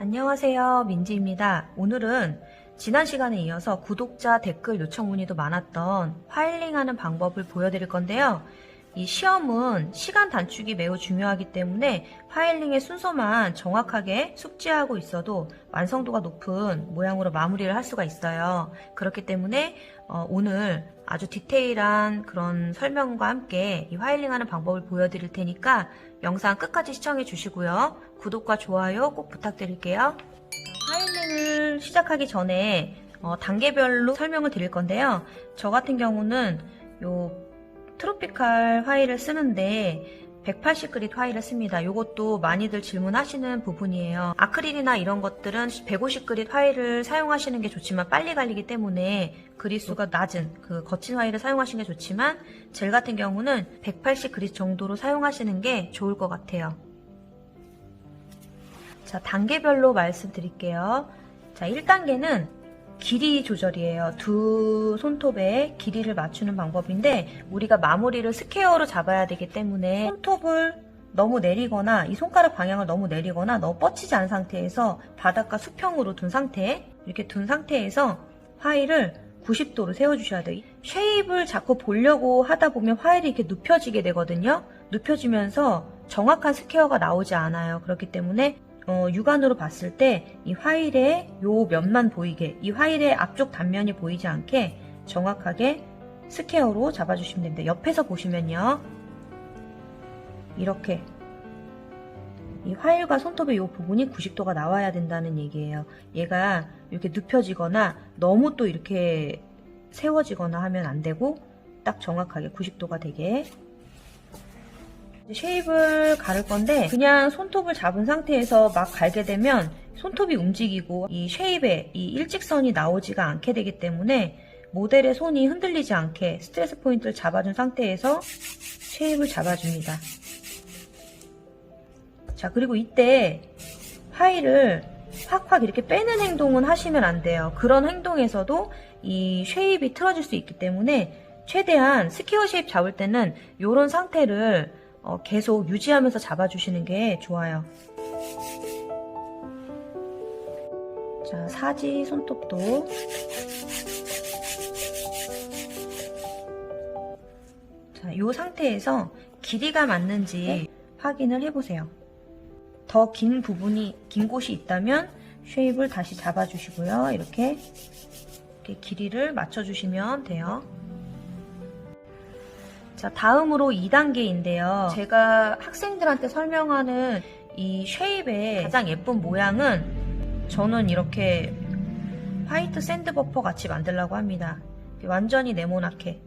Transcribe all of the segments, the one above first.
안녕하세요, 민지입니다. 오늘은 지난 시간에 이어서 구독자 댓글 요청 문의도 많았던 파일링하는 방법을 보여드릴 건데요. 이 시험은 시간 단축이 매우 중요하기 때문에 파일링의 순서만 정확하게 숙지하고 있어도 완성도가 높은 모양으로 마무리를 할 수가 있어요. 그렇기 때문에 오늘 아주 디테일한 그런 설명과 함께 이 파일링하는 방법을 보여드릴 테니까 영상 끝까지 시청해 주시고요. 구독과 좋아요 꼭 부탁드릴게요. 파일링을 시작하기 전에 단계별로 설명을 드릴 건데요. 저 같은 경우는 요 트로피칼 화일을 쓰는데 180그릿 화일을 씁니다. 이것도 많이들 질문하시는 부분이에요. 아크릴이나 이런 것들은 150그릿 화일을 사용하시는 게 좋지만 빨리 갈리기 때문에 그릿수가 낮은 그 거친 화일을 사용하시는 게 좋지만 젤 같은 경우는 180그릿 정도로 사용하시는 게 좋을 것 같아요. 자, 단계별로 말씀드릴게요. 자, 1단계는 길이 조절이에요. 두 손톱의 길이를 맞추는 방법인데 우리가 마무리를 스퀘어로 잡아야 되기 때문에 손톱을 너무 내리거나 이 손가락 방향을 너무 내리거나 너무 뻗치지 않은 상태에서 바닥과 수평으로 둔 상태, 이렇게 둔 상태에서 화일을 90도로 세워주셔야 돼요. 쉐입을 자꾸 보려고 하다 보면 화일이 이렇게 눕혀지게 되거든요. 눕혀지면서 정확한 스퀘어가 나오지 않아요. 그렇기 때문에 육안으로 봤을 때 이 화일의 요 면만 보이게, 이 화일의 앞쪽 단면이 보이지 않게 정확하게 스퀘어로 잡아주시면 됩니다. 옆에서 보시면요, 이렇게 이 화일과 손톱의 이 부분이 90도가 나와야 된다는 얘기예요. 얘가 이렇게 눕혀지거나 너무 또 이렇게 세워지거나 하면 안 되고 딱 정확하게 90도가 되게. 쉐입을 가를 건데 그냥 손톱을 잡은 상태에서 막 갈게 되면 손톱이 움직이고 이 쉐입에 이 일직선이 나오지가 않게 되기 때문에 모델의 손이 흔들리지 않게 스트레스 포인트를 잡아준 상태에서 쉐입을 잡아줍니다. 자, 그리고 이때 화일을 확확 이렇게 빼는 행동은 하시면 안 돼요. 그런 행동에서도 이 쉐입이 틀어질 수 있기 때문에 최대한 스퀘어 쉐입 잡을 때는 이런 상태를 계속 유지하면서 잡아주시는 게 좋아요. 자, 사지 손톱도 자, 이 상태에서 길이가 맞는지 확인을 해보세요. 더 긴 부분이, 긴 곳이 있다면 쉐입을 다시 잡아주시고요. 이렇게 길이를 맞춰주시면 돼요. 자, 다음으로 2단계인데요. 제가 학생들한테 설명하는 이 쉐입의 가장 예쁜 모양은 저는 이렇게 화이트 샌드 버퍼 같이 만들려고 합니다. 완전히 네모나게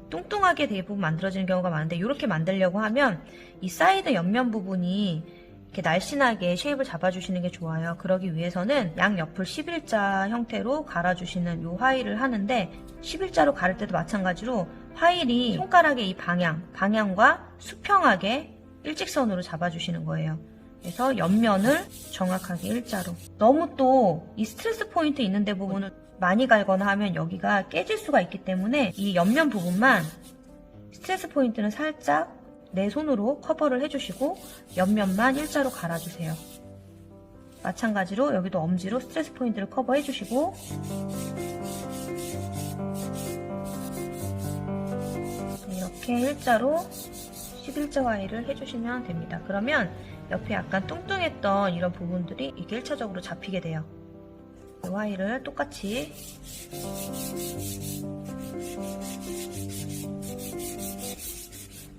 뚱뚱하게 대부분 만들어지는 경우가 많은데 이렇게 만들려고 하면 이 사이드 옆면 부분이 이렇게 날씬하게 쉐입을 잡아주시는 게 좋아요. 그러기 위해서는 양옆을 11자 형태로 갈아주시는 이 화일을 하는데 11자로 가를 때도 마찬가지로 화일이 손가락의 이 방향과 수평하게 일직선으로 잡아주시는 거예요. 그래서 옆면을 정확하게 일자로. 너무 또 이 스트레스 포인트 있는 데 부분을 많이 갈거나 하면 여기가 깨질 수가 있기 때문에 이 옆면 부분만 스트레스 포인트는 살짝 내 손으로 커버를 해주시고 옆면만 일자로 갈아주세요. 마찬가지로 여기도 엄지로 스트레스 포인트를 커버해 주시고 이렇게 일자로 11자 화일을 해주시면 됩니다. 그러면 옆에 약간 뚱뚱했던 이런 부분들이 이렇게 1차적으로 잡히게 돼요. 이 화일을 똑같이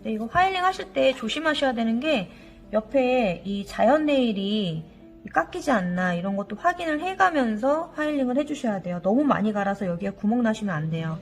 이거 파일링 하실 때 조심하셔야 되는 게 옆에 이 자연 네일이 깎이지 않나 이런 것도 확인을 해가면서 파일링을 해주셔야 돼요. 너무 많이 갈아서 여기에 구멍 나시면 안 돼요.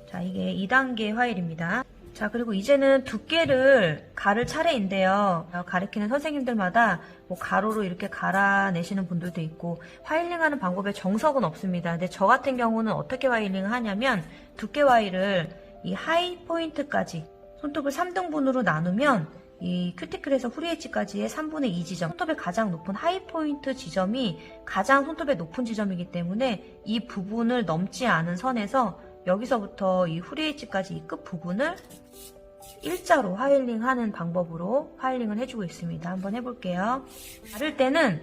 자, 이게 2단계 화일입니다. 자, 그리고 이제는 두께를 가를 차례인데요. 가르치는 선생님들마다 뭐 가로로 이렇게 갈아내시는 분들도 있고 화일링하는 방법에 정석은 없습니다. 근데 저 같은 경우는 어떻게 화일링을 하냐면 두께 화일을 이 하이 포인트까지 손톱을 3등분으로 나누면 이 큐티클에서 후리 엣지까지의 3분의 2 지점, 손톱의 가장 높은 하이 포인트 지점이 가장 손톱의 높은 지점이기 때문에 이 부분을 넘지 않은 선에서 여기서부터 이 후리 엣지까지 이 끝 부분을 일자로 화일링 하는 방법으로 화일링을 해주고 있습니다. 한번 해볼게요. 자를 때는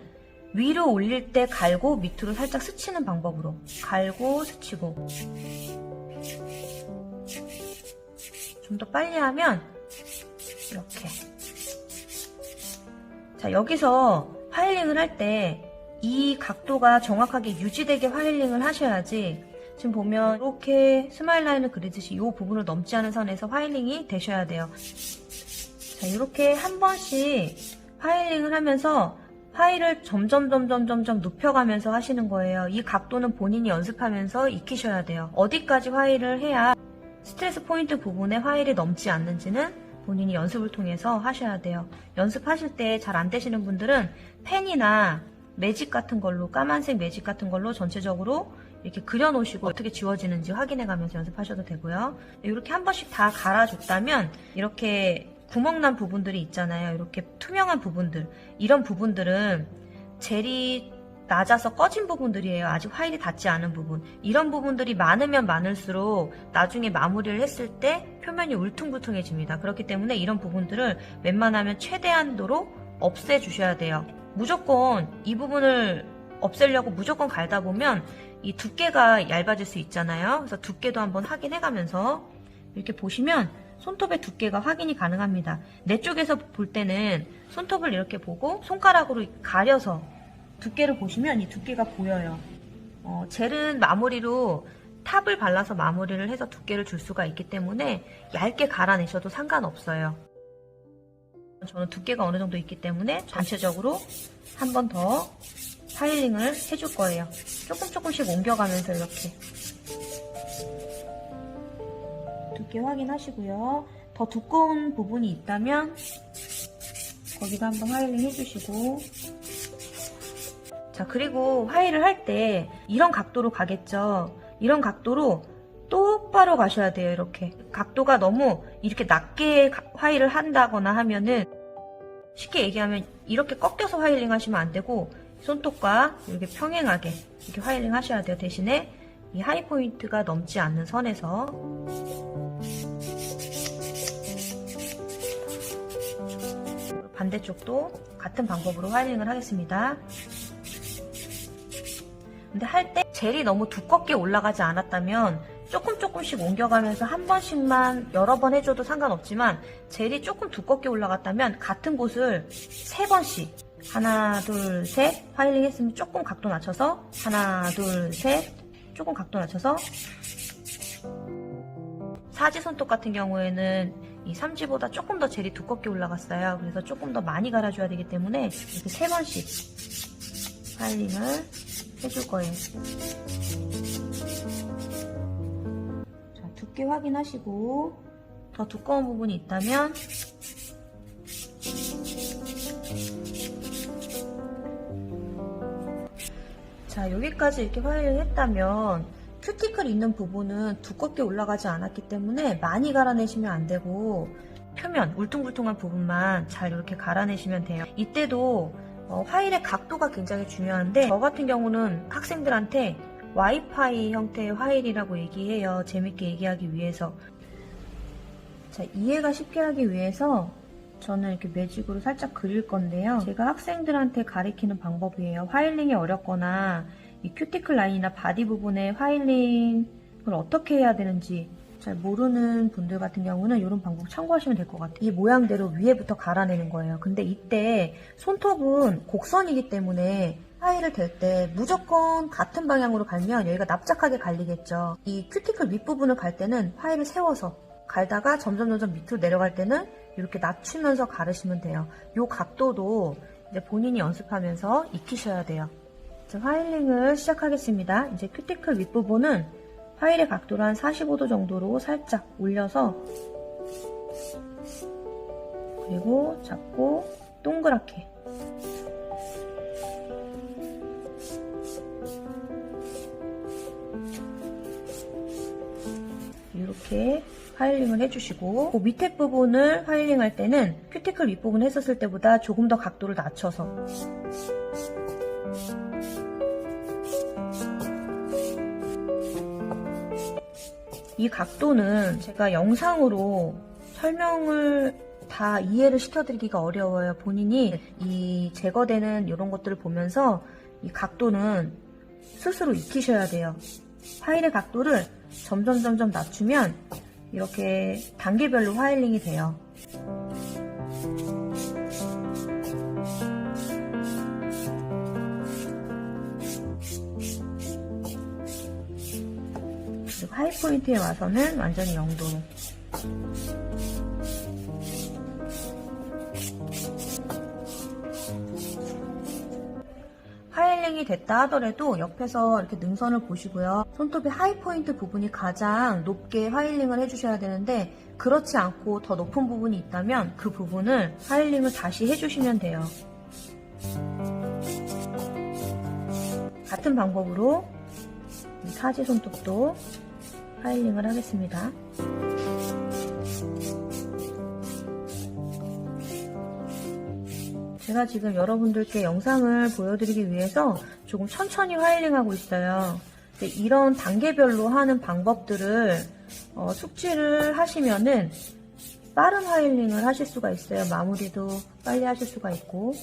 위로 올릴 때 갈고 밑으로 살짝 스치는 방법으로 갈고 스치고. 좀 더 빨리 하면 이렇게. 자, 여기서 파일링을 할 때 이 각도가 정확하게 유지되게 파일링을 하셔야지, 지금 보면 이렇게 스마일 라인을 그리듯이 이 부분을 넘지 않은 선에서 파일링이 되셔야 돼요. 자, 이렇게 한 번씩 파일링을 하면서 파일을 점점 눕혀가면서 하시는 거예요. 이 각도는 본인이 연습하면서 익히셔야 돼요. 어디까지 파일을 해야 스트레스 포인트 부분에 파일이 넘지 않는지는 본인이 연습을 통해서 하셔야 돼요. 연습하실 때 잘 안 되시는 분들은 펜이나 매직 같은 걸로, 까만색 매직 같은 걸로 전체적으로 이렇게 그려놓으시고 어떻게 지워지는지 확인해가면서 연습하셔도 되고요. 이렇게 한 번씩 다 갈아줬다면 이렇게 구멍난 부분들이 있잖아요. 이렇게 투명한 부분들, 이런 부분들은 젤이 낮아서 꺼진 부분들이에요. 아직 화일이 닿지 않은 부분. 이런 부분들이 많으면 많을수록 나중에 마무리를 했을 때 표면이 울퉁불퉁해집니다. 그렇기 때문에 이런 부분들을 웬만하면 최대한도로 없애주셔야 돼요. 무조건 이 부분을 없애려고 무조건 갈다 보면 이 두께가 얇아질 수 있잖아요. 그래서 두께도 한번 확인해가면서 이렇게 보시면 손톱의 두께가 확인이 가능합니다. 내 쪽에서 볼 때는 손톱을 이렇게 보고 손가락으로 가려서 두께를 보시면 이 두께가 보여요. 젤은 마무리로 탑을 발라서 마무리를 해서 두께를 줄 수가 있기 때문에 얇게 갈아내셔도 상관없어요. 저는 두께가 어느 정도 있기 때문에 전체적으로 한 번 더 파일링을 해줄 거예요. 조금씩 옮겨가면서 이렇게 두께 확인하시고요. 더 두꺼운 부분이 있다면 거기도 한번 파일링 해주시고. 자, 그리고 화일을 할 때 이런 각도로 가겠죠. 이런 각도로 똑바로 가셔야 돼요. 이렇게 각도가 너무 이렇게 낮게 화일을 한다거나 하면은, 쉽게 얘기하면 이렇게 꺾여서 화일링 하시면 안 되고 손톱과 이렇게 평행하게 이렇게 화일링 하셔야 돼요. 대신에 이 하이 포인트가 넘지 않는 선에서. 반대쪽도 같은 방법으로 화일링을 하겠습니다. 근데 할 때 젤이 너무 두껍게 올라가지 않았다면 조금씩 옮겨가면서 한 번씩만 여러 번 해줘도 상관없지만, 젤이 조금 두껍게 올라갔다면 같은 곳을 3번씩 하나 둘 셋 파일링 했으면 조금 각도 낮춰서 하나 둘 셋 조금 각도 낮춰서. 사지 손톱 같은 경우에는 이 3지보다 조금 더 젤이 두껍게 올라갔어요. 그래서 조금 더 많이 갈아줘야 되기 때문에 이렇게 3번씩 파일링을 해줄 거예요. 자, 두께 확인하시고 더 두꺼운 부분이 있다면 자, 여기까지 이렇게 파일링을 했다면 큐티클 있는 부분은 두껍게 올라가지 않았기 때문에 많이 갈아내시면 안 되고 표면 울퉁불퉁한 부분만 잘 이렇게 갈아내시면 돼요. 이때도 화일의 각도가 굉장히 중요한데, 저 같은 경우는 학생들한테 와이파이 형태의 화일이라고 얘기해요. 재밌게 얘기하기 위해서. 자, 이해가 쉽게 하기 위해서 저는 이렇게 매직으로 살짝 그릴 건데요. 제가 학생들한테 가리키는 방법이에요. 화일링이 어렵거나 이 큐티클 라인이나 바디 부분에 화일링을 어떻게 해야 되는지 잘 모르는 분들 같은 경우는 이런 방법 참고하시면 될 것 같아요. 이 모양대로 위에부터 갈아내는 거예요. 근데 이때 손톱은 곡선이기 때문에 화일을 댈 때 무조건 같은 방향으로 갈면 여기가 납작하게 갈리겠죠. 이 큐티클 윗부분을 갈 때는 화일을 세워서 갈다가 점점 밑으로 내려갈 때는 이렇게 낮추면서 가르시면 돼요. 이 각도도 이제 본인이 연습하면서 익히셔야 돼요. 자, 화일링을 시작하겠습니다. 이제 큐티클 윗부분은 화일의 각도를 한 45도 정도로 살짝 올려서, 그리고 잡고 동그랗게 이렇게 파일링을 해주시고, 그 밑에 부분을 파일링 할 때는 큐티클 윗부분 했었을 때보다 조금 더 각도를 낮춰서 이 각도는 제가 영상으로 설명을 다 이해를 시켜드리기가 어려워요. 본인이 이 제거되는 이런 것들을 보면서 이 각도는 스스로 익히셔야 돼요. 파일의 각도를 점점 낮추면 이렇게 단계별로 파일링이 돼요. 그리고 하이포인트에 와서는 완전히 0도로. 파일링이 됐다 하더라도 옆에서 이렇게 능선을 보시고요. 손톱의 하이포인트 부분이 가장 높게 파일링을 해주셔야 되는데 그렇지 않고 더 높은 부분이 있다면 그 부분을 파일링을 다시 해주시면 돼요. 같은 방법으로 사지 손톱도 파일링을 하겠습니다. 제가 지금 여러분들께 영상을 보여드리기 위해서 조금 천천히 파일링하고 있어요. 이런 단계별로 하는 방법들을 숙지를 하시면은 빠른 파일링을 하실 수가 있어요. 마무리도 빨리 하실 수가 있고.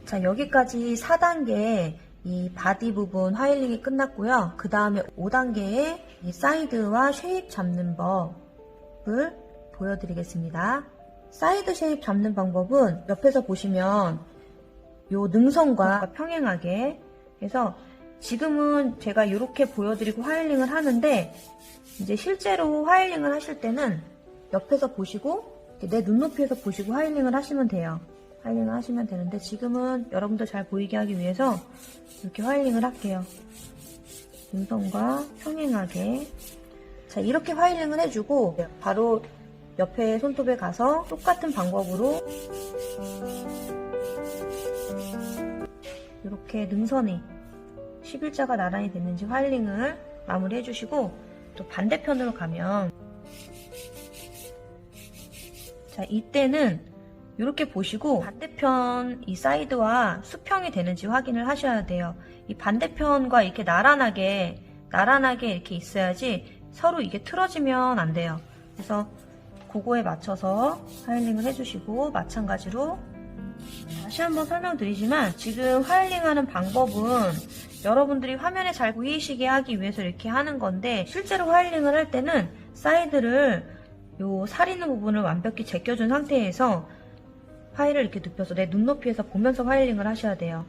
자, 여기까지 4단계 이 바디 부분 파일링이 끝났고요. 그 다음에 5단계의 이 사이드와 쉐입 잡는 법을 보여드리겠습니다. 사이드 쉐입 잡는 방법은 옆에서 보시면 요 능선과 평행하게 해서 지금은 제가 이렇게 보여드리고 파일링을 하는데 이제 실제로 파일링을 하실 때는 옆에서 보시고 내 눈높이에서 보시고 파일링을 하시면 돼요. 파일링을 하시면 되는데 지금은 여러분들 잘 보이게 하기 위해서 이렇게 파일링을 할게요. 능선과 평행하게. 자, 이렇게 파일링을 해주고 바로 옆에 손톱에 가서 똑같은 방법으로 이렇게 능선에 11자가 나란히 됐는지 파일링을 마무리 해주시고 또 반대편으로 가면 자, 이때는 이렇게 보시고 반대편 이 사이드와 수평이 되는지 확인을 하셔야 돼요. 이 반대편과 이렇게 나란하게 이렇게 있어야지 서로 이게 틀어지면 안 돼요. 그래서 그거에 맞춰서 파일링을 해주시고 마찬가지로 다시 한번 설명드리지만 지금 파일링하는 방법은 여러분들이 화면에 잘 보이시게 하기 위해서 이렇게 하는 건데 실제로 파일링을 할 때는 사이드를 요 살 있는 부분을 완벽히 제껴준 상태에서 파일을 이렇게 눕혀서 내 눈높이에서 보면서 파일링을 하셔야 돼요.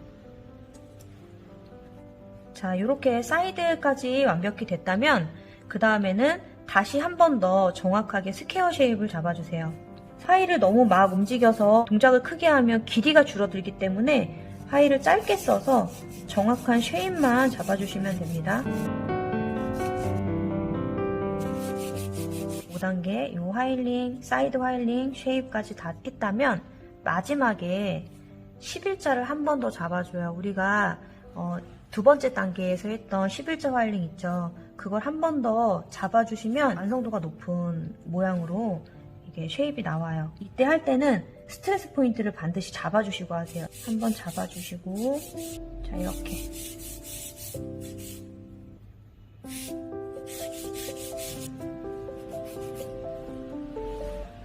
자, 이렇게 사이드까지 완벽히 됐다면 그 다음에는 다시 한 번 더 정확하게 스퀘어 쉐입을 잡아주세요. 파일을 너무 막 움직여서 동작을 크게 하면 길이가 줄어들기 때문에 파일을 짧게 써서 정확한 쉐입만 잡아주시면 됩니다. 5단계 이 파일링, 사이드 파일링, 쉐입까지 다 했다면 마지막에 11자를 한 번 더 잡아줘요. 우리가 두 번째 단계에서 했던 11자 파일링 있죠. 그걸 한 번 더 잡아주시면 완성도가 높은 모양으로 이게 쉐입이 나와요. 이때 할 때는 스트레스 포인트를 반드시 잡아주시고 하세요. 한 번 잡아주시고 자, 이렇게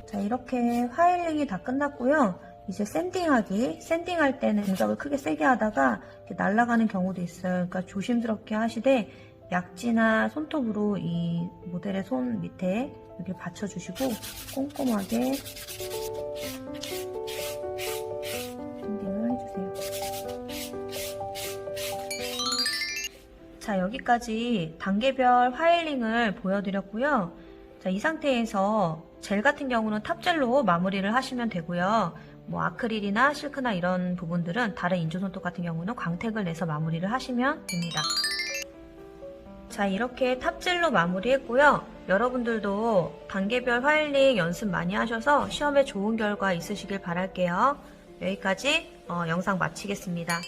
자, 이렇게 파일링이 다 끝났고요. 이제 샌딩할 때는 동작을 크게 세게 하다가 이렇게 날아가는 경우도 있어요. 그러니까 조심스럽게 하시되 약지나 손톱으로 이 모델의 손 밑에 여기 받쳐주시고 꼼꼼하게 샌딩을 해주세요. 자, 여기까지 단계별 파일링을 보여드렸고요. 자, 이 상태에서 젤 같은 경우는 탑젤로 마무리를 하시면 되고요. 뭐 아크릴이나 실크나 이런 부분들은 다른 인조 손톱 같은 경우는 광택을 내서 마무리를 하시면 됩니다. 자, 이렇게 탑젤로 마무리했고요. 여러분들도 단계별 파일링 연습 많이 하셔서 시험에 좋은 결과 있으시길 바랄게요. 여기까지 영상 마치겠습니다.